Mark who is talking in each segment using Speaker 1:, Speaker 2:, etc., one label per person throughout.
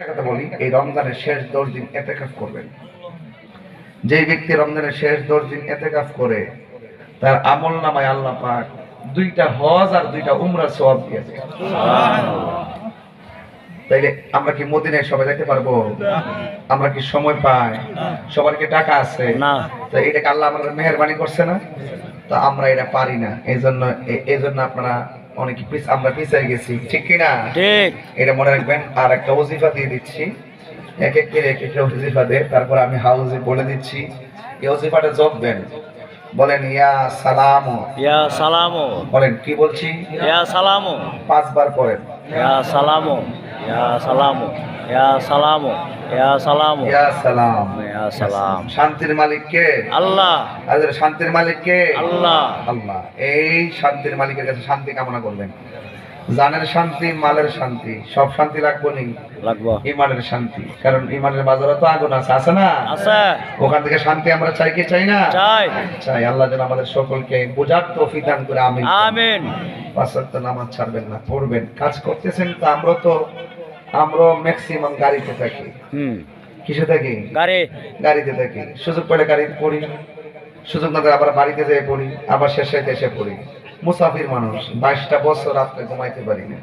Speaker 1: কথা বলি, এই রমজানের শেষ 10 দিন ইতিকাফ করবেন। যে ব্যক্তি রমজানের শেষ 10 দিন ইতিকাফ করে তার আমলনামায় আল্লাহ পাক 2টা হজ আর 2টা উমরার সওয়াব দিয়েছে। সুবহানাল্লাহ। তাইলে আমরা কি মদিনায় সবাই যেতে পারবো? আমরা কি সময় পাই? সবার কি টাকা আছে?
Speaker 2: না।
Speaker 1: তো এটা কি আল্লাহ আমাদের মেহেরবানি করছে না? তো আমরা এটা পারি না। এইজন্য আপনারা অনেকে আমরা পিছাই গেছি, ঠিক কি না?
Speaker 2: ঠিক।
Speaker 1: এটা মনে রাখবেন। আর একটা ওজিফা দিয়ে দিচ্ছি, এক এক করে এক একটা ওজিফা দিয়ে, তারপর আমি হাউজে বলে দিচ্ছি। এই ওজিফাটা জপবেন। বলেন ইয়া সালামু।
Speaker 2: ইয়া সালামু।
Speaker 1: বলেন কি বলছি?
Speaker 2: ইয়া সালামু।
Speaker 1: 5 বার পড়েন।
Speaker 2: ইয়া সালামু। ইয়া সালামু। ইয়া সালামু। ইয়া সালামু।
Speaker 1: ইয়া সালাম।
Speaker 2: ইয়া সালাম।
Speaker 1: শান্তির মালিক কে?
Speaker 2: আল্লাহ।
Speaker 1: আরে শান্তির মালিক কে?
Speaker 2: আল্লাহ।
Speaker 1: আল্লাহ। এই শান্তির মালিকের কাছে শান্তি কামনা করবেন। জানের শান্তি, মালের শান্তি, সব শান্তি লাগবো নি?
Speaker 2: লাগবো।
Speaker 1: ইমানের শান্তি, কারণ ইমানের বাজারে তো আগুন আছে, আছে না?
Speaker 2: আছে।
Speaker 1: ওখান থেকে শান্তি আমরা চাই কি চাই না?
Speaker 2: চাই।
Speaker 1: চাই। আল্লাহ যেন আমাদের সকলকে বুঝার তৌফিক দান করে, আমিন।
Speaker 2: আমিন।
Speaker 1: 5 ওয়াক্ত নামাজ ছাড়বেন না, পড়বেন। কাজ করতেছেন তো, আমরা ম্যাক্সিমাম গাড়িতে থাকি। কিসে থাকি? গাড়িতে থাকি। সুযোগ পেলে গাড়িতে পড়ি, সুযোগ না পেলে আবার বাড়িতে যেয়ে পড়ি, আবার শেষে এসে পড়ি। মুসাফির মানুষ, 22টা বছর রাত্রে ঘুমাইতে পারি না।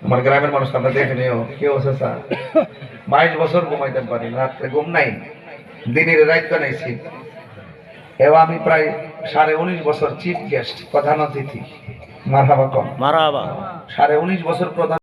Speaker 1: আমার গ্রামের মানুষ আমরা দেখে নিও, কেউ আছে 22 বছর ঘুমাইতে পারি না, রাত্রে ঘুম নাই, দিনের রাত বানাইছি। এবং আমি প্রায় 19.5 বছর চিফ গেস্ট, প্রধান অতিথি। মারহাবা কম।
Speaker 2: মারহাবা।
Speaker 1: 19.5 বছর প্রধান